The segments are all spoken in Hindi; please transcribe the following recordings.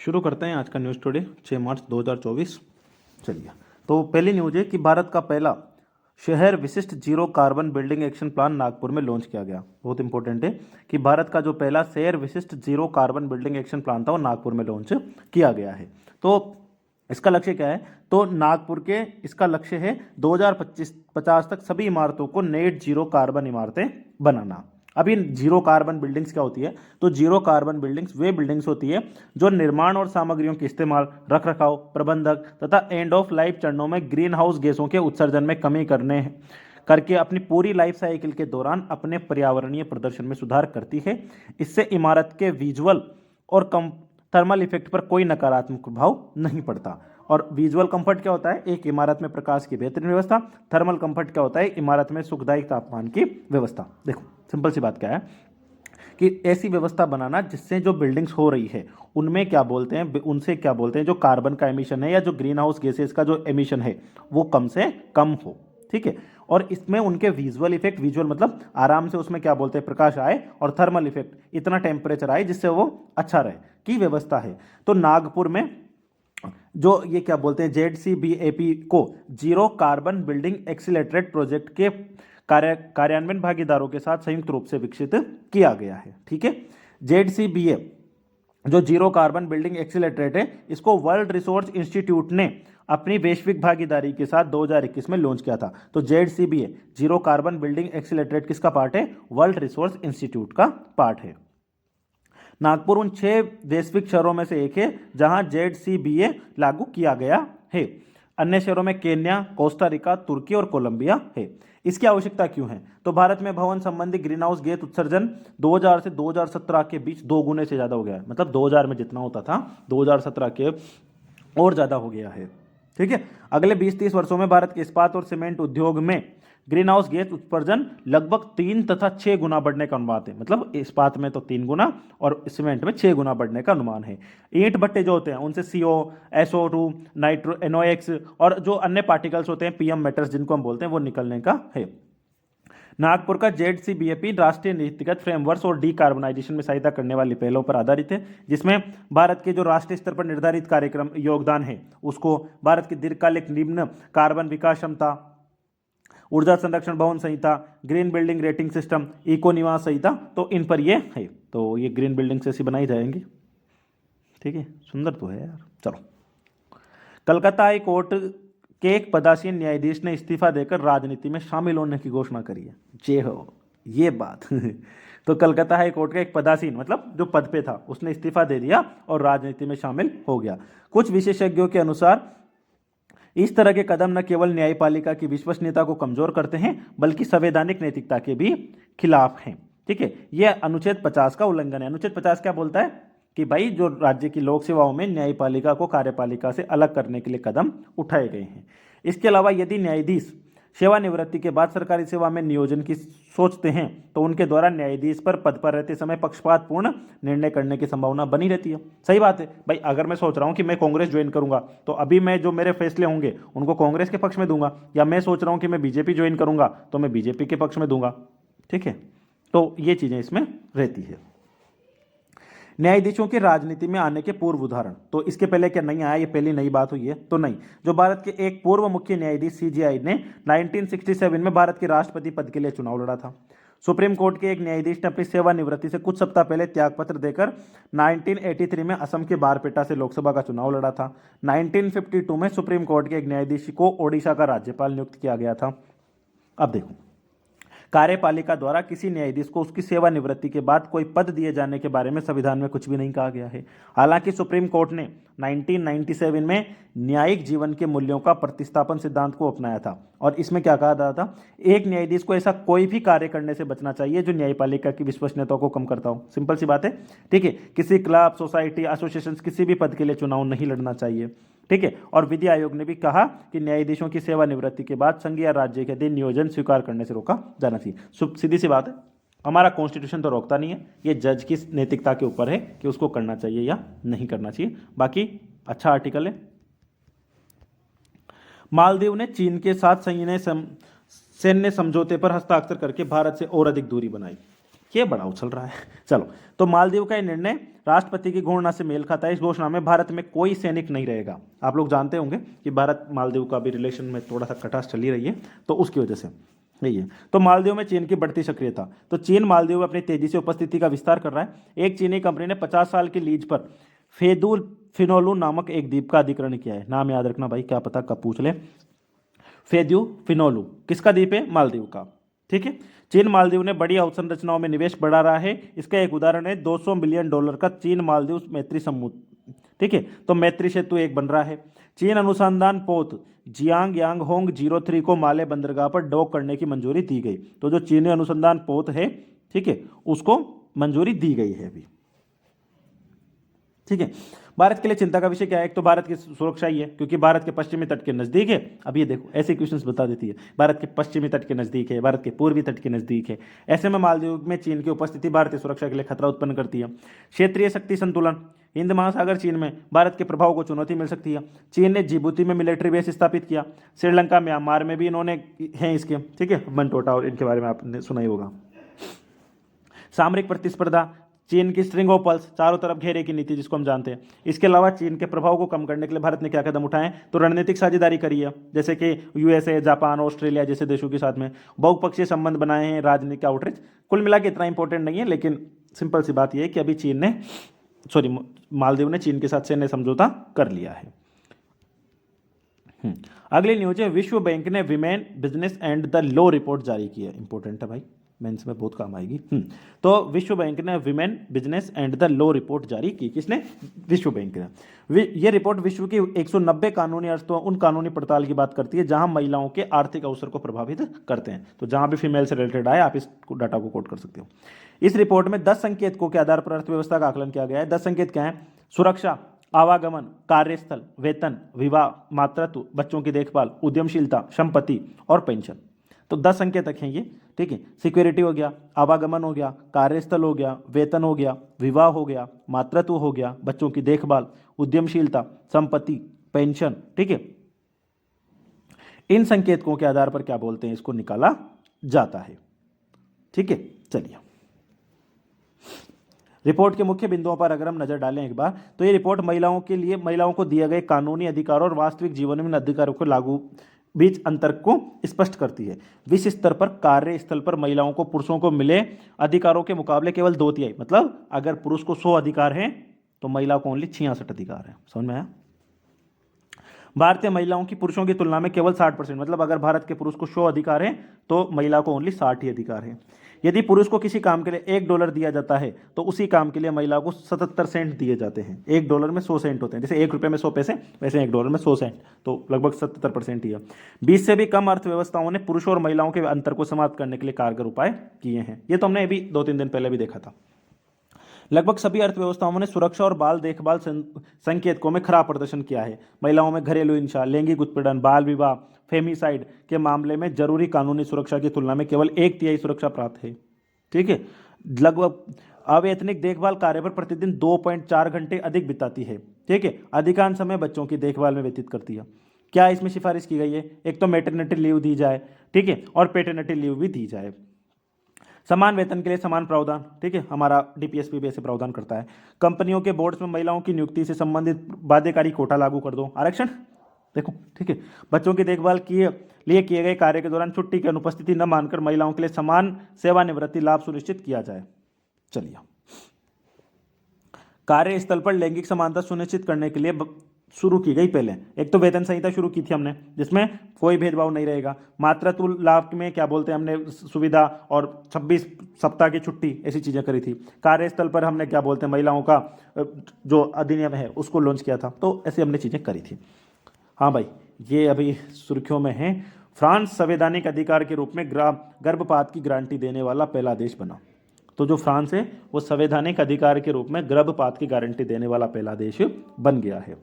शुरू करते हैं आज का न्यूज़ टुडे 6 मार्च 2024। चलिए, तो पहली न्यूज़ है कि भारत का पहला शहर विशिष्ट zero carbon building action plan Nagpur में लॉन्च किया गया। बहुत इंपॉर्टेंट है कि भारत का जो पहला शहर विशिष्ट zero carbon building action plan था वो नागपुर में लॉन्च किया गया है। तो इसका लक्ष्य क्या है? तो नागपुर के इसका लक्ष्य है 2050 तक सभी इमारतों को नेट जीरो कार्बन इमारतें बनाना। अभी जीरो कार्बन बिल्डिंग्स क्या होती है? तो जीरो कार्बन बिल्डिंग्स वे बिल्डिंग्स होती है जो निर्माण और सामग्रियों के इस्तेमाल, रख रखाव, प्रबंधक तथा एंड ऑफ लाइफ चरणों में ग्रीन हाउस गैसों के उत्सर्जन में कमी करके अपनी पूरी लाइफ साइकिल के दौरान अपने पर्यावरणीय प्रदर्शन में सुधार करती है। इससे इमारत के विजुअल और थर्मल इफेक्ट पर कोई नकारात्मक प्रभाव नहीं पड़ता। और विजुअल कंफर्ट क्या होता है? एक इमारत में प्रकाश की बेहतरीन व्यवस्था। थर्मल कंफर्ट क्या होता है? इमारत में सुखदायी तापमान की व्यवस्था। देखो सिंपल सी बात क्या है कि ऐसी व्यवस्था बनाना जिससे जो बिल्डिंग्स हो रही है उनमें क्या बोलते हैं, उनसे क्या बोलते हैं, जो कार्बन का एमिशन है या जो ग्रीन हाउस गैसेस का जो एमिशन है वो कम से कम हो। ठीक है, और इसमें उनके विजुअल इफेक्ट, विजुअल मतलब आराम से उसमें क्या बोलते हैं, प्रकाश आए, और थर्मल इफेक्ट इतना टेम्परेचर आए जिससे वो अच्छा रहे की व्यवस्था है। तो नागपुर में जो ये क्या बोलते हैं ZCBAP को zero carbon building accelerated project के कार्यान्वयन भागीदारों के साथ संयुक्त रूप से विकसित किया गया है। ठीक है, ZCBA जो जीरो कार्बन बिल्डिंग एक्सीलरेटेड है, इसको वर्ल्ड रिसोर्स इंस्टीट्यूट ने अपनी वैश्विक भागीदारी के साथ 2021 में लॉन्च किया था। तो ZCBA zero carbon building accelerated किसका पार्ट है? वर्ल्ड रिसोर्स इंस्टीट्यूट का पार्ट है। नागपुर उन 6 वैश्विक शहरों में से एक है जहां ZCBA लागू किया गया है। अन्य शहरों में केन्या, कोस्टा रिका, तुर्की और कोलंबिया है। इसकी आवश्यकता क्यों है? तो भारत में भवन संबंधी ग्रीन हाउस गैस उत्सर्जन 2000 से 2017 के बीच 2 गुने से ज्यादा हो गया है। मतलब 2000 में जितना होता था 2017 के और ज्यादा हो गया है। ठीक है, अगले 20-30 वर्षों में भारत के इस्पात और सीमेंट उद्योग में ग्रीन हाउस गैस उत्सर्जन लगभग 3 तथा 6 गुना बढ़ने का अनुमान है। मतलब इस्पात में तो 3 गुना और सीमेंट में 6 गुना बढ़ने का अनुमान है। ईंट भट्टे जो होते हैं उनसे CO, SO2, नाइट्रो, NOx और जो अन्य पार्टिकल्स होते हैं PM मैटर्स जिनको हम बोलते हैं वो निकलने का है। नागपुर का ZCBAP राष्ट्रीय नीतिगत फ्रेमवर्क और डीकार्बोनाइजेशन में सहायता करने वाली पहलों पर आधारित है, जिसमें भारत के जो राष्ट्रीय स्तर पर निर्धारित कार्यक्रम योगदान है उसको भारत की दीर्घकालिक निम्न कार्बन विकास क्षमता, ऊर्जा संरक्षण भवन संहिता, green building rating system, eco निवास संहिता, तो इन पर ये है। तो ये ग्रीन बिल्डिंग्स ऐसी बनाई जाएंगी। ठीक है, सुंदर तो है यार। चलो, कलकत्ता हाई कोर्ट के एक पदासीन न्यायाधीश ने इस्तीफा देकर राजनीति में शामिल होने की घोषणा करी है। जय हो, ये बात तो कलकत्ता हाई कोर्ट का एक पदासीन मतलब जो पद पे था उसने इस्तीफा दे दिया और राजनीति में शामिल हो गया। कुछ विशेषज्ञों के अनुसार इस तरह के कदम न केवल न्यायपालिका की विश्वसनीयता को कमजोर करते हैं बल्कि संवैधानिक नैतिकता के भी खिलाफ हैं। ठीक है, यह अनुच्छेद 50 का उल्लंघन है। अनुच्छेद 50 क्या बोलता है कि भाई जो राज्य की लोक सेवाओं में न्यायपालिका को कार्यपालिका से अलग करने के लिए कदम उठाए गए हैं। इसके अलावा यदि न्यायाधीश सेवानिवृत्ति के बाद सरकारी सेवा में नियोजन की सोचते हैं तो उनके द्वारा न्यायाधीश पर पद पर रहते समय पक्षपातपूर्ण निर्णय करने की संभावना बनी रहती है। सही बात है भाई, अगर मैं सोच रहा हूं कि मैं कांग्रेस ज्वाइन करूंगा तो अभी मैं जो मेरे फैसले होंगे उनको कांग्रेस के पक्ष में दूंगा, या मैं सोच रहा हूं कि मैं बीजेपी ज्वाइन करूंगा तो मैं बीजेपी के पक्ष में दूंगा। ठीक है, तो ये चीजें इसमें रहती है। न्यायाधीशों के राजनीति में आने के पूर्व उदाहरण, तो इसके पहले क्या नहीं आया? ये पहली नई बात हुई है? तो नहीं। जो भारत के एक पूर्व मुख्य न्यायाधीश CGI ने 1967 में भारत के राष्ट्रपति पद के लिए चुनाव लड़ा था। सुप्रीम कोर्ट के एक न्यायाधीश ने अपनी सेवानिवृत्ति से कुछ सप्ताह पहले त्यागपत्र देकर 1983 में असम के बारपेटा से लोकसभा का चुनाव लड़ा था। 1952 में सुप्रीम कोर्ट के एक न्यायाधीश को ओडिशा का राज्यपाल नियुक्त किया गया था। अब देखो, कार्यपालिका द्वारा किसी न्यायाधीश को उसकी सेवानिवृत्ति के बाद कोई पद दिए जाने के बारे में संविधान में कुछ भी नहीं कहा गया है। हालांकि सुप्रीम कोर्ट ने 1997 में न्यायिक जीवन के मूल्यों का प्रतिस्थापन सिद्धांत को अपनाया था और इसमें क्या कहा गया था? एक न्यायाधीश को ऐसा कोई भी कार्य करने से बचना चाहिए जो न्यायपालिका की विश्वसनीयता को कम करता हो। सिंपल सी बात है। ठीक है, किसी क्लब, सोसाइटी, एसोसिएशन किसी भी पद के लिए चुनाव नहीं लड़ना चाहिए। ठीक है, और विधि आयोग ने भी कहा कि न्यायाधीशों की सेवानिवृत्ति के बाद संघ या राज्य के अधीन नियोजन स्वीकार करने से रोका जाना चाहिए। सीधी सी बात है, हमारा कॉन्स्टिट्यूशन तो रोकता नहीं है, ये जज की नैतिकता के ऊपर है कि उसको करना चाहिए या नहीं करना चाहिए। बाकी अच्छा आर्टिकल है। मालदीव ने चीन के साथ सैन्य समझौते पर हस्ताक्षर करके भारत से और अधिक दूरी बनाई। ये बड़ा उछल रहा है। चलो, तो मालदीव का ये निर्णय राष्ट्रपति की घोषणा से मेल खाता है। इस घोषणा में भारत में कोई सैनिक नहीं रहेगा। आप लोग जानते होंगे कि भारत मालदीव का भी रिलेशन में थोड़ा सा खटास चली रही है, तो उसकी वजह से यही है। तो मालदीव में चीन की बढ़ती सक्रियता। तो चीन मालदीव में अपनी तेजी से उपस्थिति का विस्तार कर रहा है। एक चीनी कंपनी ने 50 साल की लीज पर फेदुल फिनोलू नामक एक द्वीप का अधिग्रहण किया है। नाम याद रखना भाई, क्या पता कब पूछ ले। फेद्यू फिनोलू किसका द्वीप है? मालदीव का। ठीक है। चीन मालदीव ने बड़ी अवसंरचनाओं में निवेश बढ़ा रहा है। इसका एक उदाहरण है $200 मिलियन का चीन मालदीव मैत्री समूह। ठीक है, तो मैत्री सेतु एक बन रहा है। चीन अनुसंधान पोत जियांग यांग होंग 03 को माले बंदरगाह पर डॉक करने की मंजूरी दी गई। तो जो चीनी अनुसंधान पोत है, ठीक है, उसको मंजूरी दी गई है अभी। ठीक है। भारत के लिए चिंता का विषय क्या है? एक तो भारत की सुरक्षा ही है, क्योंकि भारत के पश्चिमी तट के नजदीक है। अब ये देखो, ऐसे क्वेश्चंस बता देती है, भारत के पश्चिमी तट के नजदीक है, भारत के पूर्वी तट के नजदीक है। ऐसे में मालदीव में चीन की उपस्थिति भारतीय सुरक्षा के लिए खतरा उत्पन्न करती है। क्षेत्रीय शक्ति संतुलन। हिंद महासागर चीन में भारत के प्रभाव को चुनौती मिल सकती है। चीन ने जिबूती में मिलिट्री बेस स्थापित किया। श्रीलंका, म्यांमार में भी इन्होंने हैं इसके। ठीक है, बनटोटा, और इनके बारे में आपने सुना ही होगा। सामरिक प्रतिस्पर्धा। चीन की स्ट्रिंग ऑफ पर्ल्स, चारों तरफ घेरे की नीति, जिसको हम जानते हैं। इसके अलावा चीन के प्रभाव को कम करने के लिए भारत ने क्या कदम उठाए? तो रणनीतिक साझेदारी करी है, जैसे कि यूएसए, जापान, ऑस्ट्रेलिया जैसे देशों के साथ में बहुपक्षीय संबंध बनाए हैं, राजनीतिक आउटरीच। कुल मिला के इतना इंपॉर्टेंट नहीं है, लेकिन सिंपल सी बात यह है कि अभी मालदीव ने चीन के साथ सैन्य समझौता कर लिया है। अगली न्यूज है, विश्व बैंक ने women business and the law report जारी की है। इंपॉर्टेंट है भाई, मेंस में बहुत काम आएगी। तो विश्व बैंक ने women business and the law report जारी की। किसने? विश्व बैंक ने। ये रिपोर्ट विश्व की 190 कानूनी अर्थों, उन कानूनी पड़ताल की बात करती है जहां महिलाओं के आर्थिक अवसर को प्रभावित करते हैं। तो जहां भी फीमेल से रिलेटेड आए, आप इस डाटा को कोट कर सकते हो। इस रिपोर्ट में 10 संकेतकों के आधार पर अर्थव्यवस्था का आकलन किया गया है। 10 संकेत क्या है? सुरक्षा, आवागमन, कार्यस्थल, वेतन, विवाह, मातृत्व, बच्चों की देखभाल, उद्यमशीलता, संपत्ति और पेंशन। तो 10 संकेतक हैं ये। ठीक है, सिक्योरिटी हो गया, आवागमन हो गया, कार्यस्थल हो गया, वेतन हो गया, विवाह हो गया, मातृत्व हो गया, बच्चों की देखभाल, उद्यमशीलता, संपत्ति, पेंशन। ठीक है, इन संकेतकों के आधार पर क्या बोलते हैं, इसको निकाला जाता है। ठीक है, चलिए रिपोर्ट के मुख्य बिंदुओं पर अगर हम नजर डालें एक बार, तो ये रिपोर्ट महिलाओं के लिए, महिलाओं को दिए गए कानूनी अधिकारों और वास्तविक जीवन में अधिकारों को लागू बीच अंतर को स्पष्ट करती है। विश्व स्तर पर कार्यस्थल पर महिलाओं को पुरुषों को मिले अधिकारों के मुकाबले केवल 2/3, मतलब अगर पुरुष को 100 अधिकार हैं तो महिला को ओनली 66 अधिकार है। समझ में आया? भारतीय महिलाओं की पुरुषों की तुलना में केवल 60%, मतलब अगर भारत के पुरुष को 100 अधिकार हैं तो महिला को ओनली 60 ही अधिकार हैं। यदि पुरुष को किसी काम के लिए $1 दिया जाता है तो उसी काम के लिए महिला को 77 सेंट दिए जाते हैं। $1 में 100 सेंट होते हैं, जैसे ₹1 में 100 पैसे, वैसे $1 में 100 सेंट, तो लगभग 77% ही है। 20 से भी कम अर्थव्यवस्थाओं ने पुरुषों और महिलाओं के अंतर को समाप्त करने के लिए कारगर उपाय किए हैं। ये तो हमने अभी 2-3 दिन पहले भी देखा था। लगभग सभी अर्थव्यवस्थाओं ने सुरक्षा और बाल देखभाल संकेतकों में खराब प्रदर्शन किया है। महिलाओं में घरेलू हिंसा, लैंगिक उत्पीड़न, बाल विवाह, फेमिसाइड के मामले में जरूरी कानूनी सुरक्षा की तुलना में केवल 1/3 सुरक्षा प्राप्त है। ठीक है, लगभग अवैतनिक देखभाल कार्य पर प्रतिदिन 2.4 घंटे अधिक बिताती है। ठीक है, अधिकांश समय बच्चों की देखभाल में व्यतीत करती है। क्या इसमें सिफारिश की गई है? एक तो मैटरनिटी लीव दी जाए, ठीक है, और पेटर्निटी लीव भी दी जाए। समान वेतन के लिए समान प्रावधान, ठीक है, हमारा डीपीएसपी भी ऐसे प्रावधान करता है। कंपनियों के बोर्ड्स में महिलाओं की नियुक्ति से संबंधित बाध्यकारी कोटा लागू कर दो। आरक्षण देखो, ठीक है, बच्चों की देखभाल के लिए किए गए कार्य के दौरान छुट्टी की अनुपस्थिति न मानकर महिलाओं के लिए समान सेवानिवृत्ति लाभ सुनिश्चित किया जाए। चलिए, कार्यस्थल पर लैंगिक समानता सुनिश्चित करने के लिए शुरू की गई पहले एक तो वेतन संहिता शुरू की थी हमने, जिसमें कोई भेदभाव नहीं रहेगा। मातृत्व लाभ में क्या बोलते हैं हमने, सुविधा और 26 सप्ताह की छुट्टी, ऐसी चीजें करी थी। कार्यस्थल पर हमने क्या बोलते हैं, महिलाओं का जो अधिनियम है उसको लॉन्च किया था। तो ऐसी हमने चीजें करी थी। हाँ भाई, ये अभी सुर्खियों में है। फ्रांस संवैधानिक अधिकार के रूप में गर्भपात की गारंटी देने वाला पहला देश बना। तो जो फ्रांस है वो संवैधानिक अधिकार के रूप में गर्भपात की गारंटी देने वाला पहला देश बन गया है।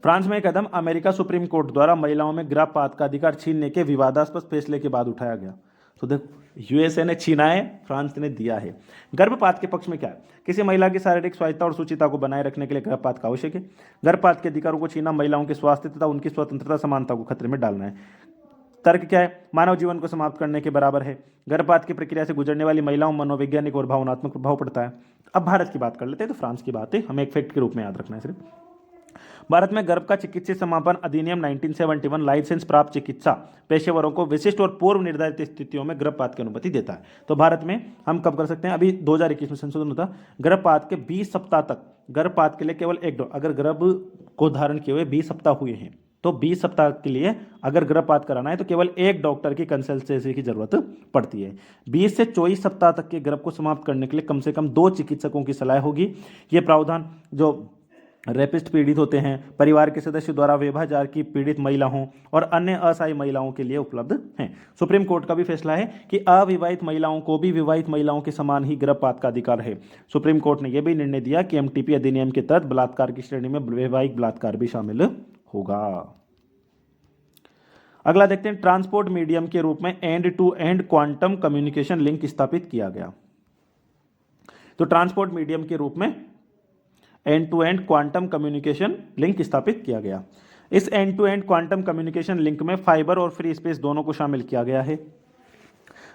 फ्रांस में कदम अमेरिका सुप्रीम कोर्ट द्वारा महिलाओं में गर्भपात का अधिकार छीनने के विवादास्पद फैसले के बाद उठाया गया। तो देखो, यूएसए ने छीना है, फ्रांस ने दिया है। गर्भपात के पक्ष में क्या है? किसी महिला की शारीरिक स्वास्थ्य और सुचिता को बनाए रखने के लिए गर्भपात का आवश्यक है। गर्भपात के अधिकारों को छीना महिलाओं के स्वास्थ्य तथा उनकी स्वतंत्रता समानता को खतरे में डालना है। तर्क क्या है? मानव जीवन को समाप्त करने के बराबर है। गर्भपात की प्रक्रिया से गुजरने वाली महिलाओं मनोवैज्ञानिक और भावनात्मक प्रभाव पड़ता है। अब भारत की बात कर लेते हैं, तो फ्रांस की बात है, हमें एक फैक्ट के रूप में याद रखना है सिर्फ। भारत में गर्भ का चिकित्सीय समापन अधिनियम 1971 लाइसेंस प्राप्त चिकित्सा पेशेवरों को विशिष्ट और पूर्व निर्धारित स्थितियों में गर्भपात की अनुमति देता है। तो भारत में हम कब कर सकते हैं? अभी 2021 में संशोधन होता, गर्भपात के 20 सप्ताह तक गर्भपात के लिए केवल एक डॉक्टर, अगर गर्भ को धारण किए हुए 20 सप्ताह हुए हैं तो 20 सप्ताह के लिए अगर गर्भपात कराना है तो केवल एक डॉक्टर की कंसल्टेंसी की जरूरत पड़ती है। 20 से 24 सप्ताह तक के गर्भ को समाप्त करने के लिए कम से कम 2 चिकित्सकों की सलाह होगी। ये प्रावधान जो रेपिस्ट पीड़ित होते हैं, परिवार के सदस्य द्वारा व्यभिचार की पीड़ित महिला हों और अन्य असहाय महिलाओं के लिए उपलब्ध हैं। सुप्रीम कोर्ट का भी फैसला है कि अविवाहित महिलाओं को भी विवाहित महिलाओं के समान ही गर्भपात का अधिकार है। सुप्रीम कोर्ट ने यह भी निर्णय दिया कि एमटीपी अधिनियम के तहत बलात्कार की श्रेणी में वैवाहिक बलात्कार भी शामिल होगा। अगला देखते हैं, ट्रांसपोर्ट मीडियम के रूप में end to end quantum communication link स्थापित किया गया। तो ट्रांसपोर्ट मीडियम के रूप में end to end quantum communication link स्थापित किया गया। इस end to end quantum communication link में फाइबर और फ्री स्पेस दोनों को शामिल किया गया है।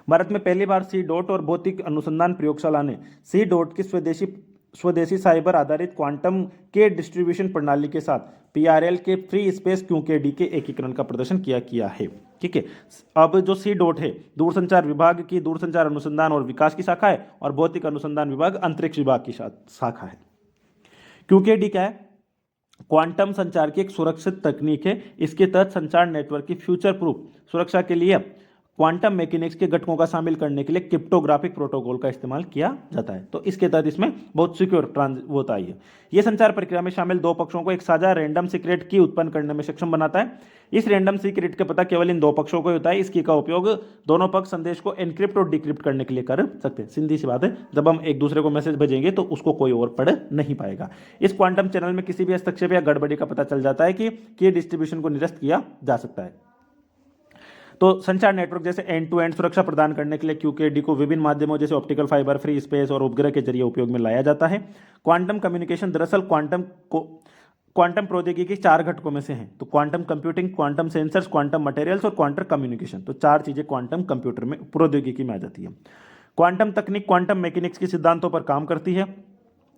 भारत में पहली बार सी डॉट और भौतिक अनुसंधान प्रयोगशाला ने सी डॉट की स्वदेशी साइबर आधारित क्वांटम के डिस्ट्रीब्यूशन प्रणाली के साथ पीआरएल के फ्री स्पेस क्यूकेडी के एकीकरण का प्रदर्शन किया है। ठीक है, अब जो सी डॉट है दूरसंचार विभाग की दूरसंचार अनुसंधान और विकास की शाखा है और भौतिक अनुसंधान विभाग अंतरिक्ष विभाग की शाखा है। क्यूकेडी क्या है? क्वांटम संचार की एक सुरक्षित तकनीक है। इसके तहत संचार नेटवर्क की फ्यूचर प्रूफ सुरक्षा के लिए क्वांटम मैकेनिक्स के घटकों का शामिल करने के लिए क्रिप्टोग्राफिक प्रोटोकॉल का इस्तेमाल किया जाता है। तो इसके तहत इसमें बहुत सिक्योर होता है। यह संचार प्रक्रिया में शामिल दो पक्षों को एक साझा रैंडम सीक्रेट की उत्पन्न करने में सक्षम बनाता है। इस रैंडम सीक्रेट का पता केवल इन दो पक्षों को होता है। इसकी का उपयोग दोनों पक्ष संदेश को एनक्रिप्ट और डिक्रिप्ट करने के लिए कर सकते हैं। सीधी सी बात है, जब हम एक दूसरे को मैसेज भेजेंगे तो उसको कोई और पढ़ नहीं पाएगा। इस क्वांटम चैनल में किसी भी हस्तक्षेप या गड़बड़ी का पता चल जाता है कि डिस्ट्रीब्यूशन को निरस्त किया जा सकता है। तो संचार नेटवर्क जैसे एंड टू एंड सुरक्षा प्रदान करने के लिए क्यूकेडी को विभिन्न माध्यमों जैसे ऑप्टिकल फाइबर, फ्री स्पेस और उपग्रह के जरिए उपयोग में लाया जाता है। क्वांटम कम्युनिकेशन दरअसल क्वांटम प्रौद्योगिकी 4 घटकों में से हैं। तो quantum computing, quantum sensors, quantum materials और क्वांटम कम्युनिकेशन, तो 4 चीजें क्वांटम कंप्यूटर में प्रौद्योगिकी में आ जाती है। क्वांटम तकनीक क्वांटम मैकेनिक्स के सिद्धांतों पर काम करती है।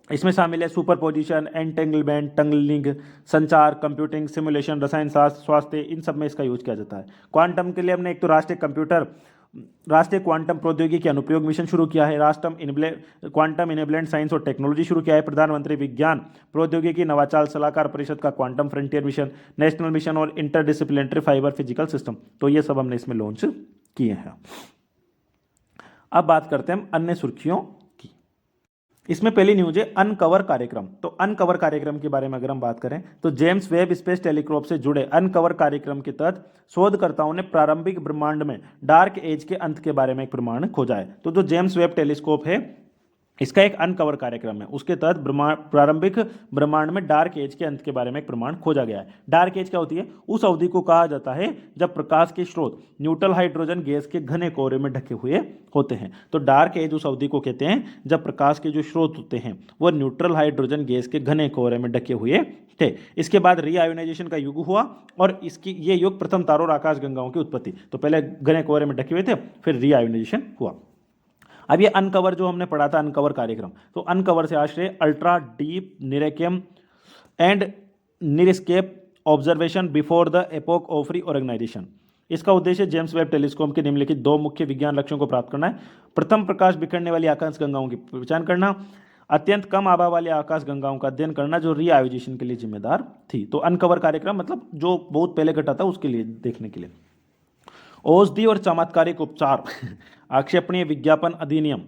इसमें शामिल है सुपरपोजिशन, एंटेंगलमेंट, टनलिंग, संचार, कंप्यूटिंग, सिमुलेशन, रसायन शास्त्र, स्वास्थ्य, इन सब में इसका यूज किया जाता है। क्वांटम के लिए हमने एक तो राष्ट्रीय क्वांटम प्रौद्योगिकी अनुप्रयोग मिशन शुरू किया है। क्वांटम इनेबलेंट साइंस और टेक्नोलॉजी शुरू किया है। प्रधानमंत्री विज्ञान प्रौद्योगिकी नवाचार सलाहकार परिषद का quantum frontier mission, national mission और इंटरडिसिप्लिनरी फाइबर फिजिकल सिस्टम, तो ये सब हमने इसमें लॉन्च किए हैं। अब बात करते हैं हम अन्य सुर्खियों की। इसमें पहली न्यूज है अनकवर कार्यक्रम। तो अनकवर कार्यक्रम के बारे में अगर हम बात करें तो जेम्स वेब स्पेस टेलीस्कोप से जुड़े अनकवर कार्यक्रम के तहत शोधकर्ताओं ने प्रारंभिक ब्रह्मांड में डार्क एज के अंत के बारे में एक प्रमाण खोजा है। तो जो जेम्स वेब टेलीस्कोप है इसका एक अनकवर कार्यक्रम है, उसके तहत प्रारंभिक ब्रह्मांड में डार्क एज के अंत के बारे में एक प्रमाण खोजा गया है। डार्क एज क्या होती है? उस अवधि को कहा जाता है जब प्रकाश के स्रोत न्यूट्रल हाइड्रोजन गैस के घने कोहरे में ढके हुए होते हैं। तो डार्क एज उस अवधि को कहते हैं जब प्रकाश के जो स्रोत होते हैं वो न्यूट्रल हाइड्रोजन गैस के घने कोहरे में ढके हुए थे। इसके बाद रीआयोनाइजेशन का युग हुआ और ये युग प्रथम तारों और आकाशगंगाओं की उत्पत्ति। तो पहले घने कोहरे में ढके हुए थे, फिर रीआयोनाइजेशन हुआ। अब ये अनकवर जो हमने पढ़ा था अनकवर कार्यक्रम, तो अनकवर से आश्रय ultra deep NIRCam and NIRSpec observation before the epoch of reorganization. इसका उद्देश्य जेम्स वेब टेलीस्कोप के निम्नलिखित 2 मुख्य विज्ञान लक्ष्यों को प्राप्त करना है। प्रथम, प्रकाश बिखरने वाली आकाशगंगाओं की पहचान करना। अत्यंत कम आभा वाली आकाशगंगाओं का अध्ययन करना जो रीआयोनाइजेशन के लिए जिम्मेदार थी। तो अनकवर कार्यक्रम मतलब जो बहुत पहले घटा था उसके लिए देखने के लिए। औषधि और चमत्कारिक उपचार आक्षेपणीय विज्ञापन अधिनियम।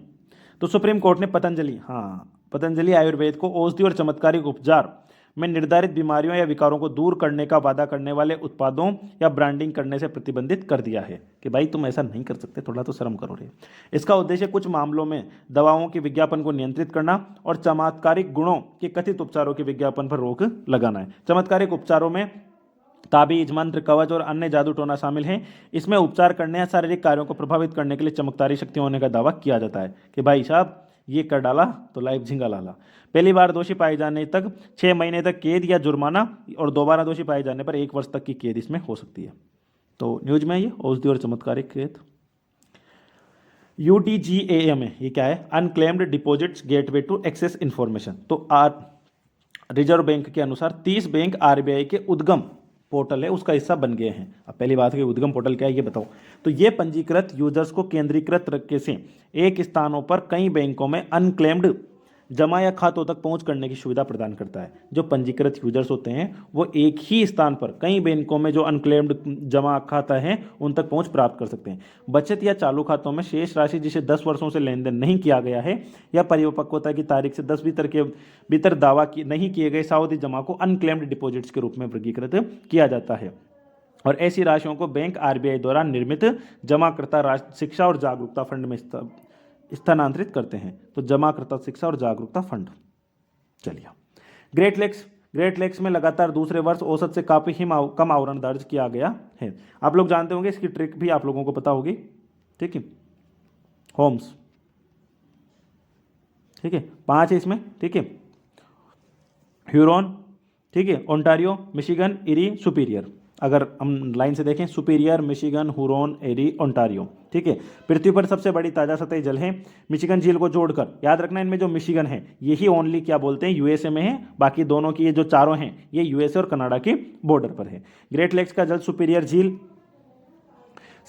तो सुप्रीम कोर्ट ने पतंजलि आयुर्वेद को औषधि और चमत्कारिक उपचार में निर्धारित बीमारियों या विकारों को दूर करने का वादा करने वाले उत्पादों या ब्रांडिंग करने से प्रतिबंधित कर दिया है कि भाई तुम ऐसा नहीं कर सकते, थोड़ा तो शर्म करो रे। इसका उद्देश्य कुछ मामलों में दवाओं के विज्ञापन को नियंत्रित करना और चमत्कारिक गुणों के कथित उपचारों के विज्ञापन पर रोक लगाना है। चमत्कारिक उपचारों में ताबीज, मंत्र, कवच और अन्य जादू टोना शामिल हैं। इसमें उपचार करने या शारीरिक कार्यों को प्रभावित करने के लिए चमत्कारी शक्ति होने का दावा किया जाता है कि भाई साहब ये कर डाला तो लाइफ झिंगा लाला। पहली बार दोषी पाए जाने तक 6 महीने तक कैद या जुर्माना और दोबारा दोषी पाए जाने पर 1 वर्ष तक की कैद इसमें हो सकती है। तो न्यूज में ये औषधि और चमत्कारिक खेत। UDGAM है, ये क्या है? Unclaimed deposits gateway to access information. तो रिजर्व बैंक के अनुसार 30 बैंक RBI के उद्गम पोर्टल है उसका हिस्सा बन गए हैं। अब पहली बात है कि उद्गम पोर्टल क्या है ये बताओ। तो ये पंजीकृत यूजर्स को केंद्रीकृत तरीके से एक स्थानों पर कई बैंकों में अनक्लेम्ड जमा या खातों तक पहुंच करने की सुविधा प्रदान करता है। जो पंजीकृत यूजर्स होते हैं वो एक ही स्थान पर कई बैंकों में जो अनक्लेम्ड जमा खाता है उन तक पहुंच प्राप्त कर सकते हैं। बचत या चालू खातों में शेष राशि जिसे 10 वर्षों से लेन देन नहीं किया गया है या परिपक्वता की तारीख से 10 भीतर दावा नहीं किए गए सावधि जमा को अनक्लेम्ड डिपॉजिट्स के रूप में वर्गीकृत किया जाता है। और ऐसी राशियों को बैंक RBI द्वारा निर्मित जमाकर्ता शिक्षा और जागरूकता फंड में स्थानांतरित करते हैं। तो जमाकर्ता शिक्षा और जागरूकता फंड। चलिए, ग्रेट लेक्स में लगातार दूसरे वर्ष औसत से काफी ही कम आवरण दर्ज किया गया है। आप लोग जानते होंगे, इसकी ट्रिक भी आप लोगों को पता होगी। ठीक है, होम्स, ठीक है, 5 है इसमें। ठीक है, ह्यूरॉन, ठीक है, ओंटारियो, मिशिगन, इरी, सुपीरियर। अगर हम लाइन से देखें, सुपीरियर, मिशिगन, हुरोन, एरी, ओंटारियो। ठीक है, पृथ्वी पर सबसे बड़ी ताजा सतही जल है मिशिगन झील को जोड़कर। याद रखना, इनमें जो मिशिगन है यही ओनली क्या बोलते हैं USA में है, बाकी दोनों की ये जो चारों हैं ये USA और कनाडा के बॉर्डर पर है। ग्रेट लेक्स का जल सुपीरियर झील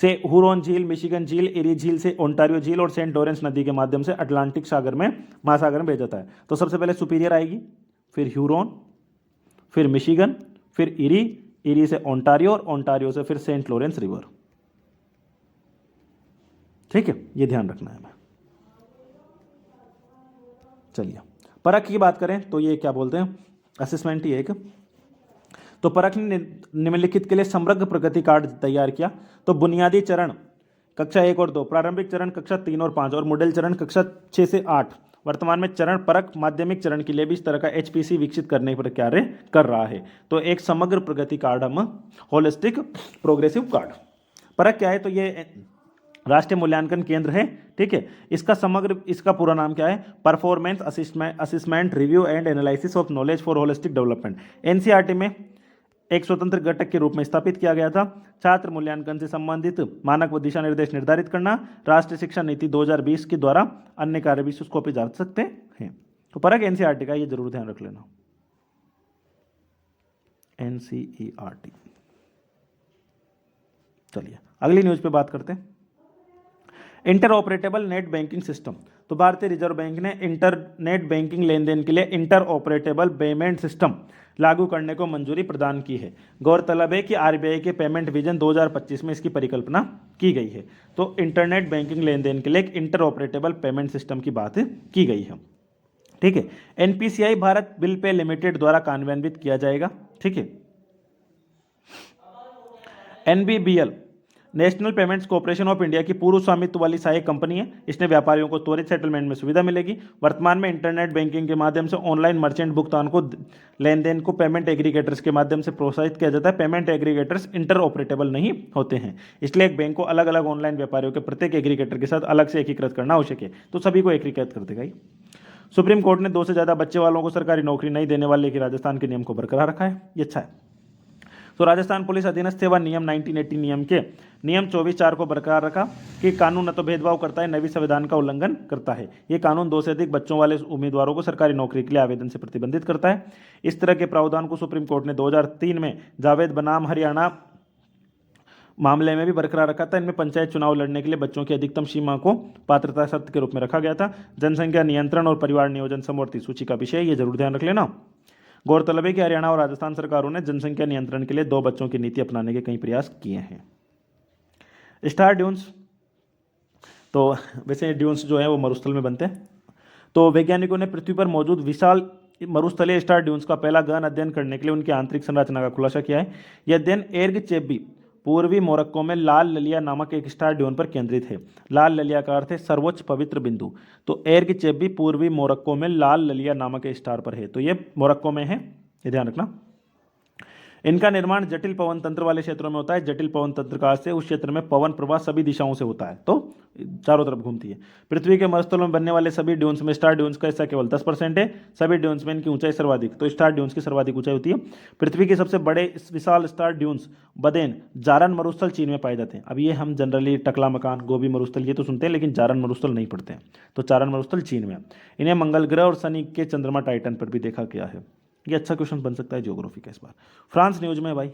से हुरोन झील, मिशिगन झील, एरी झील से ओंटारियो झील और सेंट लॉरेंस नदी के माध्यम से अटलांटिक सागर में महासागर में भेजा जाता है। तो सबसे पहले सुपीरियर आएगी, फिर ह्यूरोन, फिर मिशिगन, फिर इरी से ओंटारियो और ओंटारियो से फिर सेंट लॉरेंस रिवर। ठीक है, ये ध्यान रखना है हमें। चलिए, परख की बात करें तो ये क्या बोलते हैं, असेसमेंट ही एक। तो परख ने निम्नलिखित के लिए समग्र प्रगति कार्ड तैयार किया। तो बुनियादी चरण कक्षा 1 और 2, प्रारंभिक चरण कक्षा 3 और 5 और मॉडल चरण कक्षा 6 से 8। वर्तमान में चरण परक माध्यमिक चरण के लिए भी इस तरह का HPC विकसित करने पर कार्य कर रहा है। तो एक समग्र प्रगति कार्ड हम होलिस्टिक प्रोग्रेसिव कार्ड। परक क्या है? तो ये राष्ट्रीय मूल्यांकन केंद्र है। ठीक है, इसका पूरा नाम क्या है? Performance assessment review and analysis of knowledge for holistic development. NCERT में एक स्वतंत्र घटक के रूप में स्थापित किया गया था। छात्र मूल्यांकन से संबंधित मानक व दिशा निर्देश निर्धारित करना, राष्ट्रीय शिक्षा नीति 2020 के द्वारा अन्य कार्य भी उसको पे जा सकते हैं। तो परक NCERT का ये जरूर ध्यान रख लेना, NCERT। चलिए, अगली न्यूज पे बात करते हैं। Inter operable net banking system. तो भारतीय रिजर्व बैंक ने इंटरनेट बैंकिंग लेन देन के लिए इंटर ऑपरेटेबल पेमेंट सिस्टम लागू करने को मंजूरी प्रदान की है। गौरतलब है कि RBI के पेमेंट विजन 2025 में इसकी परिकल्पना की गई है। तो इंटरनेट बैंकिंग लेन देन के लिए एक इंटर ऑपरेटेबल पेमेंट सिस्टम की बात की गई है। ठीक है, NPCI Bharat bill pay limited द्वारा कार्यान्वित किया जाएगा। ठीक है, NBBL national payments corporation of India की पूर्व स्वामित्व वाली सहायक कंपनी है। इसने व्यापारियों को त्वरित सेटलमेंट में सुविधा मिलेगी। वर्तमान में इंटरनेट बैंकिंग के माध्यम से ऑनलाइन मर्चेंट भुगतान को लेन देन को पेमेंट एग्रीगेटर्स के माध्यम से प्रोत्साहित किया जाता है। पेमेंट एग्रीगेटर्स इंटर ऑपरेटेबल नहीं होते हैं, इसलिए एक बैंक को अलग अलग ऑनलाइन व्यापारियों के प्रत्येक एग्रीगेटर के साथ अलग से एकीकृत करना आवश्यक है। तो सभी को एकीकृत कर देगा। सुप्रीम कोर्ट ने 2 से ज़्यादा बच्चे वालों को सरकारी नौकरी नहीं देने वाले राजस्थान के नियम को बरकरार रखा है। ये अच्छा है। तो राजस्थान पुलिस अधीनस्थ सेवा नियम 1980 नियम के नियम 24(4) को बरकरार रखा कि कानून न तो भेदभाव करता है न भी संविधान का उल्लंघन करता है। ये कानून 2 से अधिक बच्चों वाले उम्मीदवारों को सरकारी नौकरी के लिए आवेदन से प्रतिबंधित करता है। इस तरह के प्रावधान को सुप्रीम कोर्ट ने 2003 में जावेद बनाम हरियाणा मामले में भी बरकरार रखा था। इनमें पंचायत चुनाव लड़ने के लिए बच्चों की अधिकतम सीमा को पात्रता शर्त के रूप में रखा गया था। जनसंख्या नियंत्रण और परिवार नियोजन समवर्ती सूची का विषय, ये जरूर ध्यान रख लेना। गौरतलब है कि हरियाणा और राजस्थान सरकारों ने जनसंख्या नियंत्रण के लिए 2 बच्चों की नीति अपनाने के कई प्रयास किए हैं। स्टार ड्यून्स, तो वैसे ड्यून्स जो है वो मरुस्थल में बनते हैं। तो वैज्ञानिकों ने पृथ्वी पर मौजूद विशाल मरुस्थलीय स्टार ड्यून्स का पहला गहन अध्ययन करने के लिए उनकी आंतरिक संरचना का खुलासा किया है। यह अध्ययन एर्ग चेब्बी पूर्वी मोरक्को में लाल ललिया नामक एक स्टार ड्यून पर केंद्रित है। लाल ललिया का अर्थ है सर्वोच्च पवित्र बिंदु। तो एर्ग चेब्बी पूर्वी मोरक्को में लाल ललिया नामक एक स्टार पर है। तो ये मोरक्को में है, ये ध्यान रखना। इनका निर्माण जटिल पवन तंत्र वाले क्षेत्रों में होता है। जटिल पवन तंत्र का अर्थ है उस क्षेत्र में पवन प्रवाह सभी दिशाओं से होता है, तो चारों तरफ घूमती है। पृथ्वी के मरुस्थलों में बनने वाले सभी ड्यून्स में स्टार ड्यून्स का हिस्सा केवल 10% है। सभी ड्यून्स में इनकी ऊंचाई सर्वाधिक, तो स्टार ड्यून्स की सर्वाधिक ऊंचाई होती है। पृथ्वी के सबसे बड़े विशाल स्टार ड्यून्स बदेन जारन मरुस्थल चीन में पाए जाते हैं। अब ये हम जनरली टकला मकान, गोबी मरुस्थल ये तो सुनते हैं, लेकिन जारन मरुस्थल नहीं पढ़ते हैं। तो जारन मरुस्थल चीन में। इन्हें मंगल ग्रह और शनि के चंद्रमा टाइटन पर भी देखा गया है। ये अच्छा क्वेश्चन बन सकता है ज्योग्राफी का इस बार। फ्रांस न्यूज में भाई,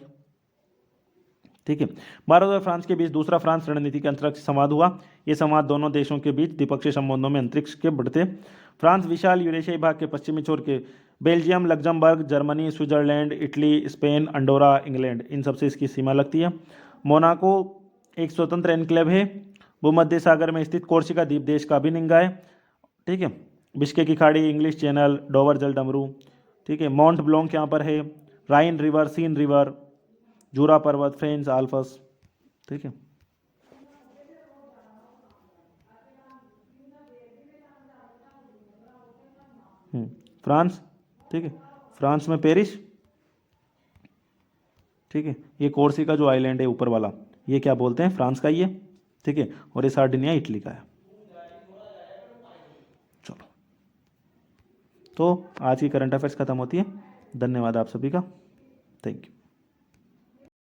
ठीक है। भारत और फ्रांस के बीच दूसरा फ्रांस रणनीति अंतरिक्ष संवाद हुआ। ये संवाद दोनों देशों के बीच द्विपक्षीय संबंधों में अंतरिक्ष के बढ़ते। फ्रांस विशाल यूरेशियाई भाग के पश्चिमी छोर के Belgium, Luxembourg, Germany, Switzerland, Italy, Spain, Andorra, England, इन सबसे इसकी सीमा लगती है। मोनाको एक स्वतंत्र एनक्लेव है। भूमध्य सागर में स्थित कोर्सिका द्वीप देश का अभिनिंगा है, ठीक है। बिश्के की खाड़ी, इंग्लिश चैनल, डोवर जल डमरू, ठीक है। माउंट ब्लॉन्क यहाँ पर है। राइन रिवर, सीन रिवर, जूरा पर्वत, फ्रेंच आल्प्स, ठीक है। फ्रांस, ठीक है। फ्रांस में पेरिस, ठीक है। ये कोर्सिका जो आइलैंड है ऊपर वाला, ये क्या बोलते हैं, फ्रांस का ही है, ठीक है। और ये सार्डिनिया इटली का है। चलो, तो आज की करंट अफेयर्स खत्म होती है। धन्यवाद आप सभी का, थैंक यू।